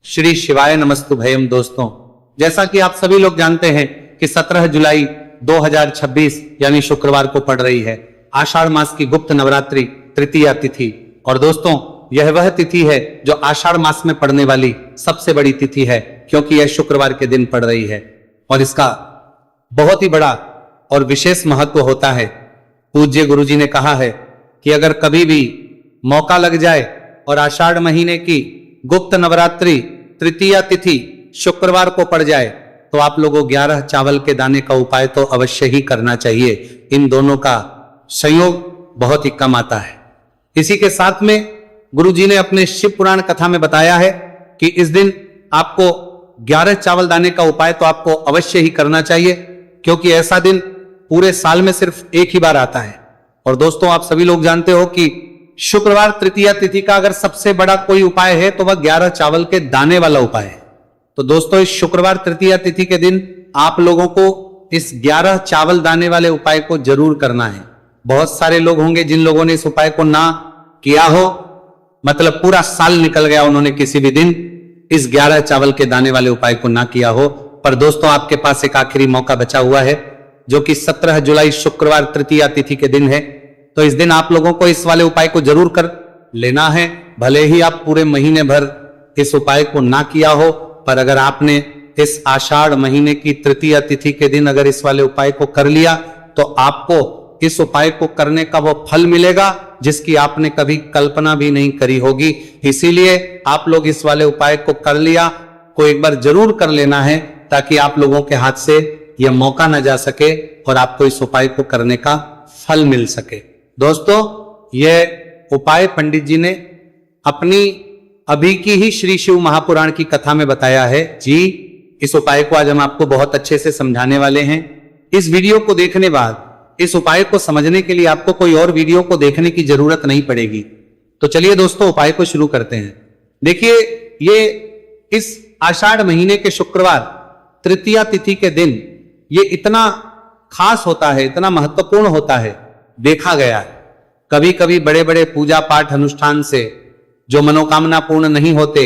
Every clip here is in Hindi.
श्री शिवाय नमस्तु भयम। दोस्तों, जैसा कि आप सभी लोग जानते हैं कि 17 जुलाई 2026 यानी शुक्रवार को पड़ रही है आषाढ़ मास की गुप्त नवरात्रि तृतीया तिथि। और दोस्तों, यह वह तिथि है जो आषाढ़ मास में पड़ने वाली सबसे बड़ी तिथि है, क्योंकि यह शुक्रवार के दिन पड़ रही है और इसका बहुत ही बड़ा और विशेष महत्व होता है। पूज्य गुरुजी ने कहा है कि अगर कभी भी मौका लग जाए और आषाढ़ महीने की गुप्त नवरात्रि तृतीया तिथि शुक्रवार को पड़ जाए तो आप लोगों 11 चावल के दाने का उपाय तो अवश्य ही करना चाहिए। इन दोनों का संयोग बहुत ही कम आता है। इसी के साथ में गुरुजी ने अपने शिव पुराण कथा में बताया है कि इस दिन आपको 11 चावल दाने का उपाय तो आपको अवश्य ही करना चाहिए, क्योंकि ऐसा दिन पूरे साल में सिर्फ एक ही बार आता है। और दोस्तों, आप सभी लोग जानते हो कि शुक्रवार तृतीया तिथि का अगर सबसे बड़ा कोई उपाय है तो वह 11 चावल के दाने वाला उपाय है। तो दोस्तों, इस शुक्रवार तृतीया तिथि के दिन आप लोगों को इस 11 चावल दाने वाले उपाय को जरूर करना है। बहुत सारे लोग होंगे जिन लोगों ने इस उपाय को ना किया हो, मतलब पूरा साल निकल गया, उन्होंने किसी भी दिन इस 11 चावल के दाने वाले उपाय को ना किया हो। पर दोस्तों, आपके पास एक आखिरी मौका बचा हुआ है, जो कि 17 जुलाई शुक्रवार तृतीया तिथि के दिन है। तो इस दिन आप लोगों को इस वाले उपाय को जरूर कर लेना है। भले ही आप पूरे महीने भर इस उपाय को ना किया हो, पर अगर आपने इस आषाढ़ महीने की तृतीया तिथि के दिन अगर इस वाले उपाय को कर लिया तो आपको इस उपाय को करने का वो फल मिलेगा जिसकी आपने कभी कल्पना भी नहीं करी होगी। इसीलिए आप लोग इस वाले उपाय को कर लिया को एक बार जरूर कर लेना है, ताकि आप लोगों के हाथ से यह मौका न जा सके और आपको इस उपाय को करने का फल मिल सके। दोस्तों, यह उपाय पंडित जी ने अपनी अभी की ही श्री शिव महापुराण की कथा में बताया है जी। इस उपाय को आज हम आपको बहुत अच्छे से समझाने वाले हैं। इस वीडियो को देखने बाद इस उपाय को समझने के लिए आपको कोई और वीडियो को देखने की जरूरत नहीं पड़ेगी। तो चलिए दोस्तों, उपाय को शुरू करते हैं। देखिए, ये इस आषाढ़ महीने के शुक्रवार तृतीया तिथि के दिन ये इतना खास होता है, इतना महत्वपूर्ण होता है। देखा गया है कभी कभी बड़े बड़े पूजा पाठ अनुष्ठान से जो मनोकामना पूर्ण नहीं होते,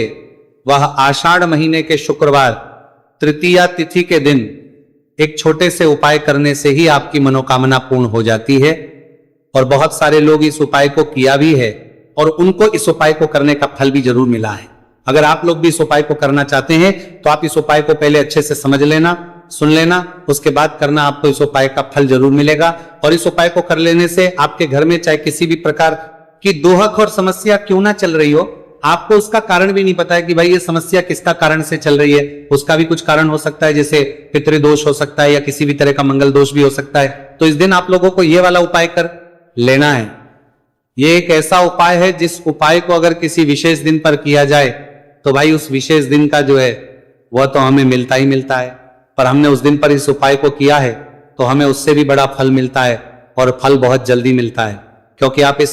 वह आषाढ़ महीने के शुक्रवार तृतीया तिथि के दिन एक छोटे से उपाय करने से ही आपकी मनोकामना पूर्ण हो जाती है। और बहुत सारे लोग इस उपाय को किया भी है और उनको इस उपाय को करने का फल भी जरूर मिला है। अगर आप लोग भी इस उपाय को करना चाहते हैं तो आप इस उपाय को पहले अच्छे से समझ लेना, सुन लेना, उसके बाद करना, आपको इस उपाय का फल जरूर मिलेगा। और इस उपाय को कर लेने से आपके घर में चाहे किसी भी प्रकार की दोहक और समस्या क्यों ना चल रही हो, आपको उसका कारण भी नहीं पता है कि भाई ये समस्या किसका कारण से चल रही है। उसका भी कुछ कारण हो सकता है, जैसे पितृदोष हो सकता है या किसी भी तरह का मंगल दोष भी हो सकता है। तो इस दिन आप लोगों को ये वाला उपाय कर लेना है। ये एक ऐसा उपाय है जिस उपाय को अगर किसी विशेष दिन पर किया जाए तो भाई उस विशेष दिन का जो है वह तो हमें मिलता ही मिलता है। पर हमने उस दिन पर इस उपाय को किया है तो हमें उससे भी बड़ा फल मिलता है, और फल बहुत जल्दी मिलता है, क्योंकि आप इस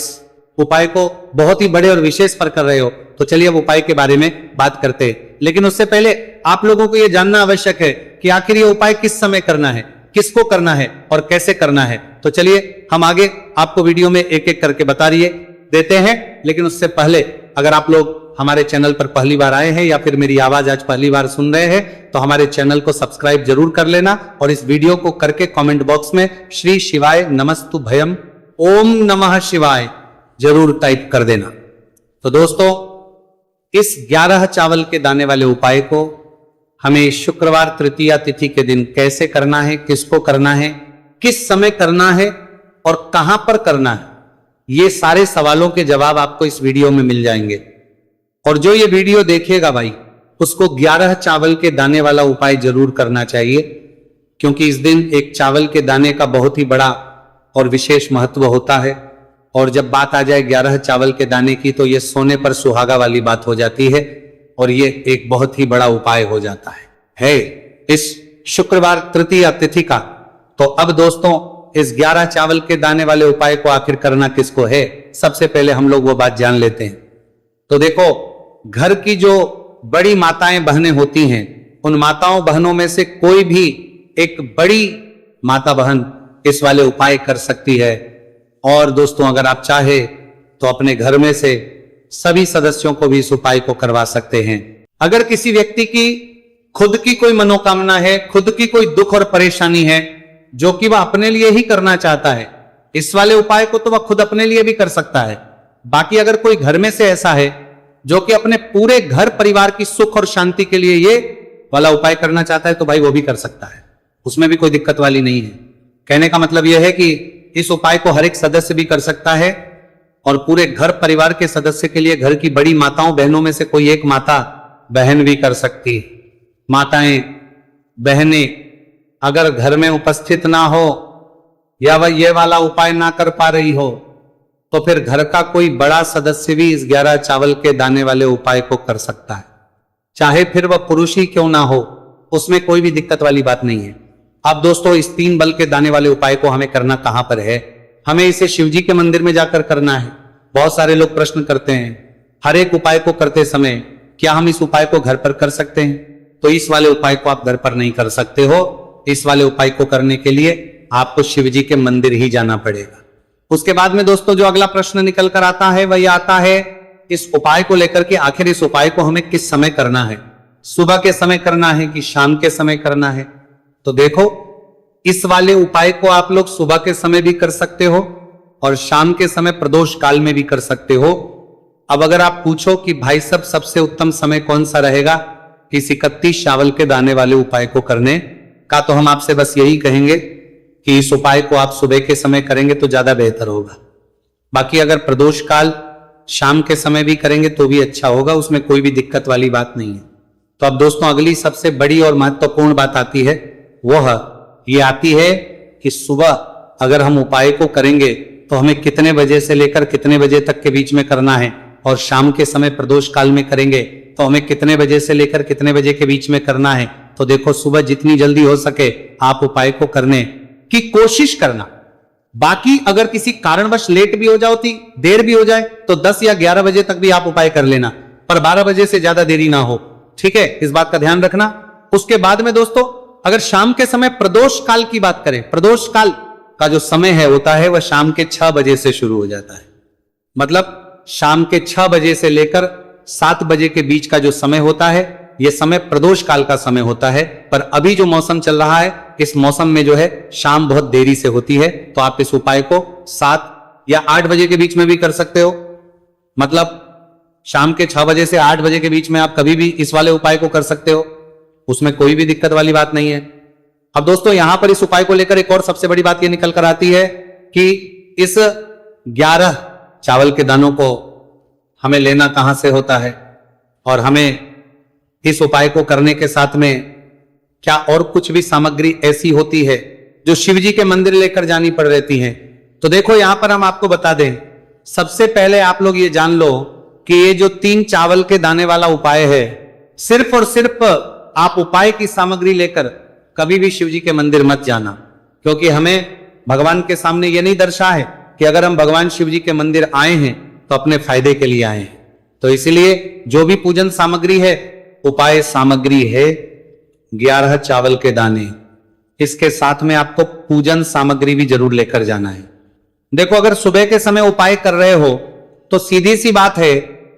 उपाय को बहुत ही बड़े और विशेष पर कर रहे हो। तो चलिए अब उपाय के बारे में बात करते हैं, लेकिन उससे पहले आप लोगों को यह जानना आवश्यक है कि आखिर ये उपाय किस समय करना है, किसको करना है और कैसे करना है। तो चलिए हम आगे आपको वीडियो में एक एक करके बता देते हैं। लेकिन उससे पहले अगर आप लोग हमारे चैनल पर पहली बार आए हैं या फिर मेरी आवाज आज पहली बार सुन रहे हैं तो हमारे चैनल को सब्सक्राइब जरूर कर लेना, और इस वीडियो को करके कमेंट बॉक्स में श्री शिवाय नमस्तु भयम ओम नमः शिवाय जरूर टाइप कर देना। तो दोस्तों, इस 11 चावल के दाने वाले उपाय को हमें शुक्रवार तृतीया तिथि के दिन कैसे करना है, किसको करना है, किस समय करना है और कहां पर करना है, ये सारे सवालों के जवाब आपको इस वीडियो में मिल जाएंगे। और जो ये वीडियो देखेगा भाई, उसको 11 चावल के दाने वाला उपाय जरूर करना चाहिए, क्योंकि इस दिन एक चावल के दाने का बहुत ही बड़ा और विशेष महत्व होता है। और जब बात आ जाए 11 चावल के दाने की तो ये सोने पर सुहागा वाली बात हो जाती है, और ये एक बहुत ही बड़ा उपाय हो जाता है इस शुक्रवार तृतीया तिथि का। तो अब दोस्तों, इस 11 चावल के दाने वाले उपाय को आखिर करना किसको है, सबसे पहले हम लोग वो बात जान लेते हैं। तो देखो, घर की जो बड़ी माताएं बहनें होती हैं, उन माताओं बहनों में से कोई भी एक बड़ी माता बहन इस वाले उपाय कर सकती है। और दोस्तों, अगर आप चाहे तो अपने घर में से सभी सदस्यों को भी इस उपाय को करवा सकते हैं। अगर किसी व्यक्ति की खुद की कोई मनोकामना है, खुद की कोई दुख और परेशानी है जो कि वह अपने लिए ही करना चाहता है, इस वाले उपाय को तो वह खुद अपने लिए भी कर सकता है। बाकी अगर कोई घर में से ऐसा है जो कि अपने पूरे घर परिवार की सुख और शांति के लिए ये वाला उपाय करना चाहता है, तो भाई वो भी कर सकता है, उसमें भी कोई दिक्कत वाली नहीं है। कहने का मतलब यह है कि इस उपाय को हर एक सदस्य भी कर सकता है और पूरे घर परिवार के सदस्य के लिए घर की बड़ी माताओं बहनों में से कोई एक माता बहन भी कर सकती है। माताएं बहनें अगर घर में उपस्थित ना हो या वह ये वाला उपाय ना कर पा रही हो, तो फिर घर का कोई बड़ा सदस्य भी इस 11 चावल के दाने वाले उपाय को कर सकता है, चाहे फिर वह पुरुष ही क्यों ना हो, उसमें कोई भी दिक्कत वाली बात नहीं है। अब दोस्तों, इस 3 बल के दाने वाले उपाय को हमें करना कहां पर है? हमें इसे शिवजी के मंदिर में जाकर करना है। बहुत सारे लोग प्रश्न करते हैं, हर एक उपाय को करते समय क्या हम इस उपाय को घर पर कर सकते हैं? तो इस वाले उपाय को आप घर पर नहीं कर सकते हो। इस वाले उपाय को करने के लिए आपको शिवजी के मंदिर ही जाना पड़ेगा। उसके बाद में दोस्तों जो अगला प्रश्न निकल कर आता है वह आता है इस उपाय को लेकर के, आखिर इस उपाय को हमें किस समय करना है? सुबह के समय करना है कि शाम के समय करना है? तो देखो, इस वाले उपाय को आप लोग सुबह के समय भी कर सकते हो और शाम के समय प्रदोष काल में भी कर सकते हो। अब अगर आप पूछो कि भाई साहब सबसे उत्तम समय कौन सा रहेगा इस 31 चावल के दाने वाले उपाय को करने का, तो हम आपसे बस यही कहेंगे कि इस उपाय को आप सुबह के समय करेंगे तो ज्यादा बेहतर होगा। बाकी अगर प्रदोष काल शाम के समय भी करेंगे तो भी अच्छा होगा, उसमें कोई भी दिक्कत वाली बात नहीं है। तो अब दोस्तों अगली सबसे बड़ी और महत्वपूर्ण बात आती है, वह ये आती है कि सुबह अगर हम उपाय को करेंगे तो हमें कितने बजे से लेकर कितने बजे तक के बीच में करना है, और शाम के समय प्रदोष काल में करेंगे तो हमें कितने बजे से लेकर कितने बजे के बीच में करना है। तो देखो, सुबह जितनी जल्दी हो सके आप उपाय को करने की कोशिश करना। बाकी अगर किसी कारणवश लेट भी हो जाती, देर भी हो जाए, तो 10 या 11 बजे तक भी आप उपाय कर लेना, पर 12 बजे से ज्यादा देरी ना हो। ठीक है, इस बात का ध्यान रखना। उसके बाद में दोस्तों अगर शाम के समय प्रदोष काल की बात करें, प्रदोष काल का जो समय है होता है वह शाम के 6 बजे से शुरू हो जाता है। मतलब शाम के 6 बजे से लेकर 7 बजे के बीच का जो समय होता है यह समय प्रदोष काल का समय होता है। पर अभी जो मौसम चल रहा है, इस मौसम में जो है शाम बहुत देरी से होती है, तो आप इस उपाय को 7 या 8 बजे के बीच में भी कर सकते हो। मतलब शाम के 6 बजे से 8 बजे के बीच में आप कभी भी इस वाले उपाय को कर सकते हो, उसमें कोई भी दिक्कत वाली बात नहीं है। अब दोस्तों यहां पर इस उपाय को लेकर एक और सबसे बड़ी बात यह निकल कर आती है कि इस 11 चावल के दानों को हमें लेना कहां से होता है, और हमें इस उपाय को करने के साथ में क्या और कुछ भी सामग्री ऐसी होती है जो शिवजी के मंदिर लेकर जानी पड़ रहती है। तो देखो यहां पर हम आपको बता दें, सबसे पहले आप लोग ये जान लो कि ये जो 3 चावल के दाने वाला उपाय है, सिर्फ और सिर्फ आप उपाय की सामग्री लेकर कभी भी शिवजी के मंदिर मत जाना, क्योंकि हमें भगवान के सामने ये नहीं दर्शा है कि अगर हम भगवान शिवजी के मंदिर आए हैं तो अपने फायदे के लिए आए हैं। तो इसलिए जो भी पूजन सामग्री है, उपाय सामग्री है 11 चावल के दाने, इसके साथ में आपको पूजन सामग्री भी जरूर लेकर जाना है। देखो, अगर सुबह के समय उपाय कर रहे हो तो सीधी सी बात है,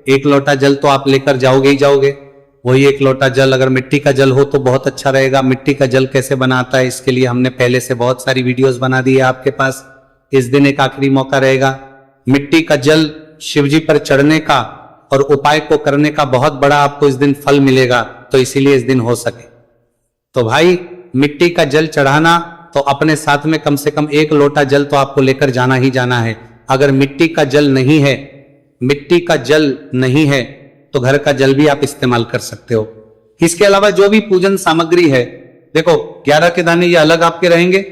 1 लोटा जल तो आप लेकर जाओगे ही जाओगे। वही 1 लोटा जल अगर मिट्टी का जल हो तो बहुत अच्छा रहेगा। मिट्टी का जल कैसे बनाता है, इसके लिए हमने पहले से बहुत सारी वीडियोस बना दी है आपके पास। इस दिन एक आखिरी मौका रहेगा, मिट्टी का जल शिवजी पर चढ़ने का और उपाय को करने का बहुत बड़ा आपको इस दिन फल मिलेगा। तो इसीलिए इस दिन हो सके तो भाई मिट्टी का जल चढ़ाना, तो अपने साथ में कम से कम 1 लोटा जल तो आपको लेकर जाना ही जाना है। अगर मिट्टी का जल नहीं है, मिट्टी का जल नहीं है तो घर का जल भी आप इस्तेमाल कर सकते हो। इसके अलावा जो भी पूजन सामग्री है, देखो 11 के दाने ये अलग आपके रहेंगे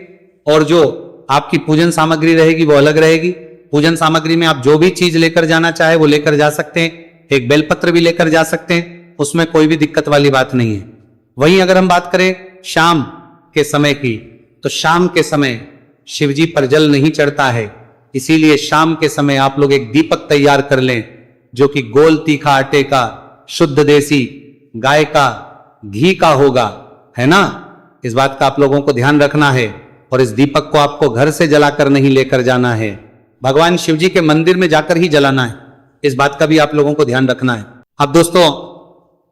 और जो आपकी पूजन सामग्री रहेगी वो अलग रहेगी। पूजन सामग्री में आप जो भी चीज लेकर जाना चाहे वो लेकर जा सकते हैं। एक बेलपत्र भी लेकर जा सकते हैं, उसमें कोई भी दिक्कत वाली बात नहीं है। वहीं अगर हम बात करें शाम के समय की, तो शाम के समय शिवजी पर जल नहीं चढ़ता है, इसीलिए शाम के समय आप लोग एक दीपक तैयार कर लें जो कि गोल तीखा आटे का, शुद्ध देसी गाय का घी का होगा, है ना। इस बात का आप लोगों को ध्यान रखना है। और इस दीपक को आपको घर से जलाकर नहीं लेकर जाना है, भगवान शिवजी के मंदिर में जाकर ही जलाना है। इस बात का भी आप लोगों को ध्यान रखना है। अब दोस्तों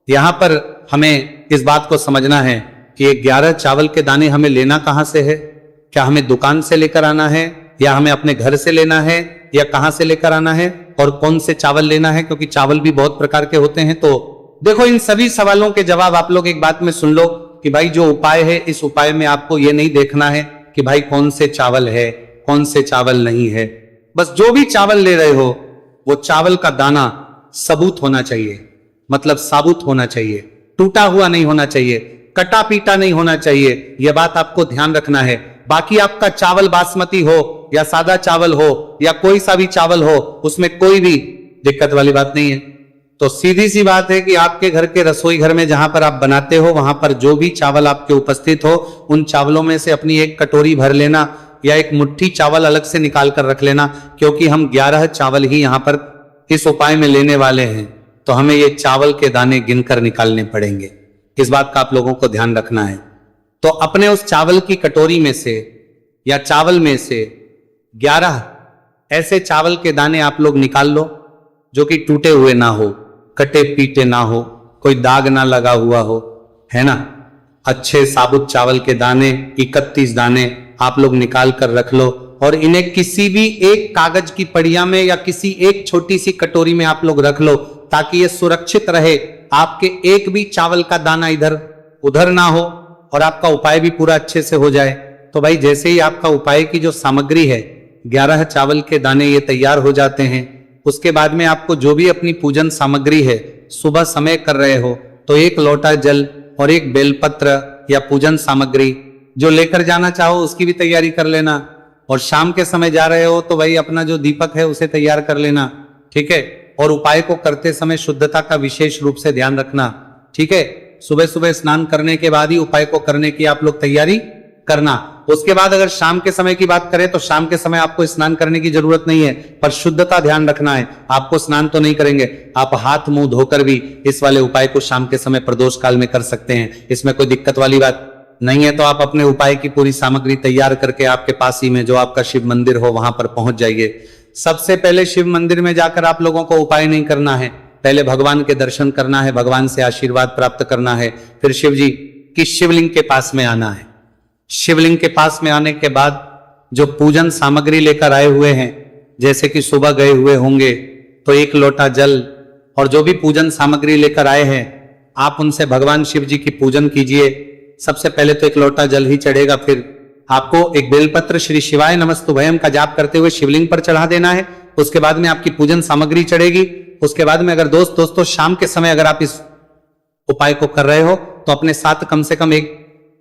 यहां पर हमें इस बात को समझना है कि ये 11 चावल के दाने हमें लेना कहां से है। क्या हमें दुकान से लेकर आना है, या हमें अपने घर से लेना है, या कहां से लेकर आना है, और कौन से चावल लेना है, क्योंकि चावल भी बहुत प्रकार के होते हैं। तो देखो, इन सभी सवालों के जवाब आप लोग एक बात में सुन लो कि भाई जो उपाय है, इस उपाय में आपको ये नहीं देखना है कि भाई कौन से चावल है, कौन से चावल नहीं है। बस जो भी चावल ले रहे हो वो चावल का दाना सबूत होना चाहिए, मतलब साबुत होना चाहिए, टूटा हुआ नहीं होना चाहिए, कटा पीटा नहीं होना चाहिए। यह बात आपको ध्यान रखना है। बाकी आपका चावल बासमती हो या सादा चावल हो या कोई सा भी चावल हो, उसमें कोई भी दिक्कत वाली बात नहीं है। तो सीधी सी बात है कि आपके घर के रसोई घर में जहां पर आप बनाते हो, वहां पर जो भी चावल आपके उपस्थित हो, उन चावलों में से अपनी एक कटोरी भर लेना या एक मुट्ठी चावल अलग से निकाल कर रख लेना, क्योंकि हम 11 चावल ही यहां पर इस उपाय में लेने वाले हैं। तो हमें ये चावल के दाने गिनकर निकालने पड़ेंगे। इस बात का आप लोगों को ध्यान रखना है। तो अपने उस चावल की कटोरी में से या चावल में से 11 ऐसे चावल के दाने आप लोग निकाल लो जो कि टूटे हुए ना हो, कटे पीटे ना हो, कोई दाग ना लगा हुआ हो, है ना। अच्छे साबुत चावल के दाने 31 दाने आप लोग निकाल कर रख लो, और इन्हें किसी भी एक कागज की पड़िया में या किसी एक छोटी सी कटोरी में आप लोग रख लो, ताकि ये सुरक्षित रहे, आपके एक भी चावल का दाना इधर उधर ना हो और आपका उपाय भी पूरा अच्छे से हो जाए। तो भाई जैसे ही आपका उपाय की जो सामग्री है, 11 चावल के दाने ये तैयार हो जाते हैं, उसके बाद में आपको जो भी अपनी पूजन सामग्री है, सुबह समय कर रहे हो तो एक लोटा जल और एक बेलपत्र या पूजन सामग्री जो लेकर जाना चाहो उसकी भी तैयारी कर लेना। और शाम के समय जा रहे हो तो भाई अपना जो दीपक है उसे तैयार कर लेना, ठीक है। और उपाय को करते समय शुद्धता का विशेष रूप से ध्यान रखना, ठीक है। सुबह सुबह स्नान करने के बाद ही उपाय को करने की आप लोग तैयारी करना। उसके बाद अगर शाम के समय की बात करें तो शाम के समय आपको स्नान करने की जरूरत नहीं है, पर शुद्धता ध्यान रखना है। आपको स्नान तो नहीं करेंगे, आप हाथ मुंह धोकर भी इस वाले उपाय को शाम के समय प्रदोष काल में कर सकते हैं, इसमें कोई दिक्कत वाली बात नहीं है। तो आप अपने उपाय की पूरी सामग्री तैयार करके आपके पास ही में जो आपका शिव मंदिर हो वहां पर पहुंच जाइए। सबसे पहले शिव मंदिर में जाकर आप लोगों को उपाय नहीं करना है, पहले भगवान के दर्शन करना है, भगवान से आशीर्वाद प्राप्त करना है, फिर शिव जी की शिवलिंग के पास में आना है। शिवलिंग के पास में आने के बाद जो पूजन सामग्री लेकर आए हुए हैं, जैसे कि सुबह गए हुए होंगे तो एक लोटा जल और जो भी पूजन सामग्री लेकर आए हैं, आप उनसे भगवान शिव जी की पूजन कीजिए। सबसे पहले तो एक लोटा जल ही चढ़ेगा, फिर आपको एक बेलपत्र श्री शिवाय नमस्तुभयम का जाप करते हुए शिवलिंग पर चढ़ा देना है। उसके बाद में आपकी पूजन सामग्री चढ़ेगी। उसके बाद में अगर दोस्तों शाम के समय अगर आप इस उपाय को कर रहे हो तो अपने साथ कम से कम एक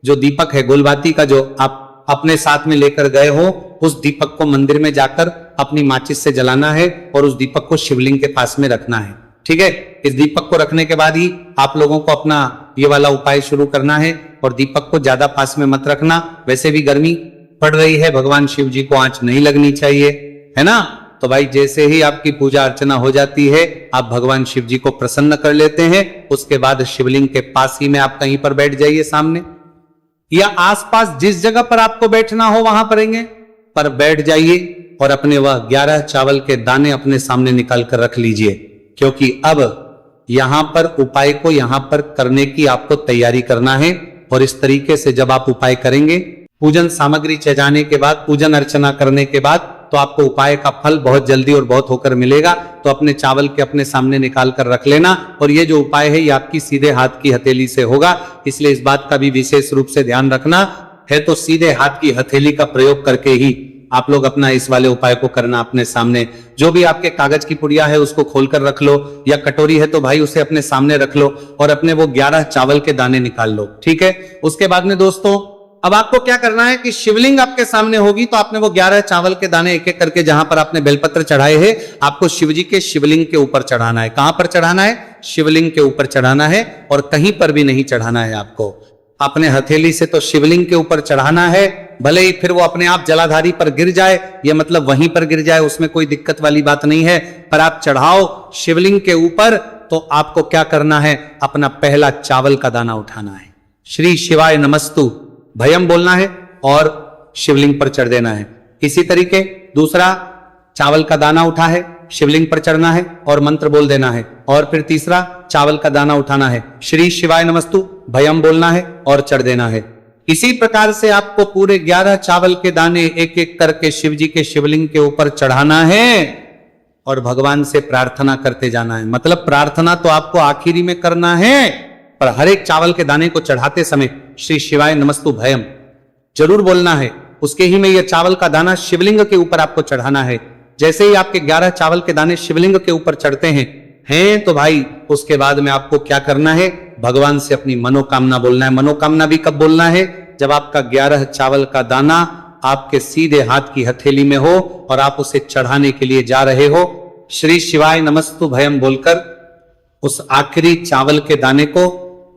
जो दीपक है गुलबाती का जो आप अपने साथ में लेकर गए हो, उस दीपक को मंदिर में जाकर अपनी माचिस से जलाना है और उस दीपक को शिवलिंग के पास में रखना है, ठीक है। इस दीपक को रखने के बाद ही आप लोगों को अपना ये वाला उपाय शुरू करना है, और दीपक को ज्यादा पास में मत रखना। वैसे भी गर्मी पड़ रही है, भगवान शिव जी को आंच नहीं लगनी चाहिए, है ना। तो भाई जैसे ही आपकी पूजा अर्चना हो जाती है, आप भगवान शिव जी को प्रसन्न कर लेते हैं। उसके बाद शिवलिंग के पास ही में आप कहीं पर बैठ जाइए, सामने या आसपास जिस जगह पर आपको बैठना हो वहां पर बैठ जाइए, और अपने वह 11 चावल के दाने अपने सामने निकाल कर रख लीजिए, क्योंकि अब यहां पर उपाय को यहां पर करने की आपको तैयारी करना है। और इस तरीके से जब आप उपाय करेंगे, पूजन सामग्री चढ़ाने के बाद, पूजन अर्चना करने के बाद, तो आपको उपाय का फल बहुत जल्दी और बहुत होकर मिलेगा। तो अपने चावल के अपने सामने निकाल कर रख लेना। और ये जो उपाय है ये आपकी सीधे हाथ की हथेली से होगा, इसलिए इस बात का भी विशेष रूप से ध्यान रखना है। तो सीधे हाथ की हथेली का प्रयोग करके ही आप लोग अपना इस वाले उपाय को करना। अपने सामने जो भी आपके कागज की पुड़िया है उसको खोलकर रख लो, या कटोरी है तो भाई उसे अपने सामने रख लो, और अपने वो 11 चावल के दाने निकाल लो, ठीक है। उसके बाद में दोस्तों अब आपको क्या करना है कि शिवलिंग आपके सामने होगी, तो आपने वो 11 चावल के दाने एक एक करके जहां पर आपने बेलपत्र चढ़ाए हैं, आपको शिवजी के शिवलिंग के ऊपर चढ़ाना है। कहां पर चढ़ाना है? शिवलिंग के ऊपर चढ़ाना है, और कहीं पर भी नहीं चढ़ाना है आपको। अपने हथेली से तो शिवलिंग के ऊपर चढ़ाना है, भले ही फिर वो अपने आप जलाधारी पर गिर जाए, ये मतलब वहीं पर गिर जाए, उसमें कोई दिक्कत वाली बात नहीं है, पर आप चढ़ाओ शिवलिंग के ऊपर। तो आपको क्या करना है? अपना पहला चावल का दाना उठाना है, श्री शिवाय नमस्तु भयम बोलना है और शिवलिंग पर चढ़ देना है। इसी तरीके दूसरा चावल का दाना उठा है, शिवलिंग पर चढ़ना है और मंत्र बोल देना है, और फिर तीसरा चावल का दाना उठाना है, श्री शिवाय नमस्तु भयम बोलना है और चढ़ देना है। इसी प्रकार से आपको पूरे 11 चावल के दाने एक एक करके शिव जी के शिवलिंग के ऊपर चढ़ाना है और भगवान से प्रार्थना करते जाना है। मतलब प्रार्थना तो आपको आखिरी में करना है, पर हर एक चावल के दाने को चढ़ाते समय श्री शिवाय नमस्तु भयम जरूर बोलना है। उसके ही में यह चावल का दाना शिवलिंग के ऊपर आपको चढ़ाना है। जैसे ही आपके 11 चावल के दाने शिवलिंग के ऊपर चढ़ते हैं तो भाई उसके बाद में आपको क्या करना है, भगवान से अपनी मनोकामना बोलना है। मनोकामना भी कब बोलना है, जब आपका 11 चावल का दाना आपके सीधे हाथ की हथेली में हो और आप उसे चढ़ाने के लिए जा रहे हो। श्री शिवाय नमस्तु भयम बोलकर उस आखिरी चावल के दाने को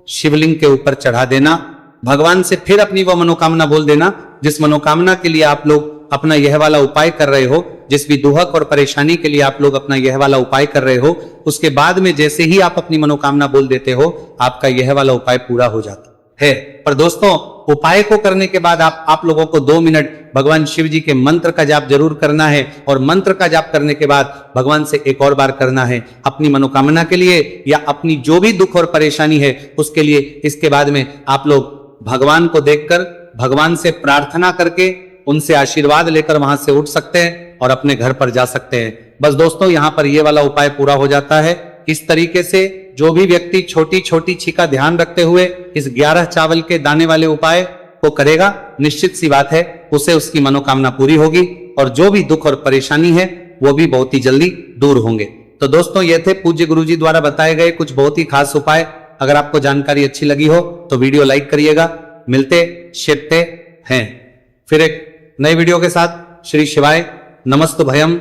शिवलिंग के ऊपर चढ़ा देना। भगवान से फिर अपनी वो मनोकामना बोल देना जिस मनोकामना के लिए आप लोग अपना यह वाला उपाय कर रहे हो, जिस भी दुहक और परेशानी के लिए आप लोग अपना यह वाला उपाय कर रहे हो। उसके बाद में जैसे ही आप अपनी मनोकामना बोल देते हो, आपका यह वाला उपाय पूरा हो जाता है। पर दोस्तों, उपाय को करने के बाद आप लोगों को 2 मिनट भगवान शिव जी के मंत्र का जाप जरूर करना है। और मंत्र का जाप करने के बाद भगवान से एक और बार करना है अपनी मनोकामना के लिए या अपनी जो भी दुख और परेशानी है उसके लिए। इसके बाद में आप लोग भगवान को देखकर भगवान से प्रार्थना करके उनसे आशीर्वाद लेकर वहां से उठ सकते हैं और अपने घर पर जा सकते हैं। बस दोस्तों, यहां पर यह वाला उपाय पूरा हो जाता है। इस तरीके से जो भी व्यक्ति छोटी छोटी चीज का ध्यान रखते हुए इस 11 चावल के दाने वाले उपाय को करेगा, निश्चित सी बात है उसे उसकी मनोकामना पूरी होगी और जो भी दुख और परेशानी है वो भी बहुत ही जल्दी दूर होंगे। तो दोस्तों, ये थे पूज्य गुरुजी द्वारा बताए गए कुछ बहुत ही खास उपाय। अगर आपको जानकारी अच्छी लगी हो तो वीडियो लाइक करिएगा। मिलते शिवते हैं फिर एक नए वीडियो के साथ। श्री शिवाय नमस्तु भयम।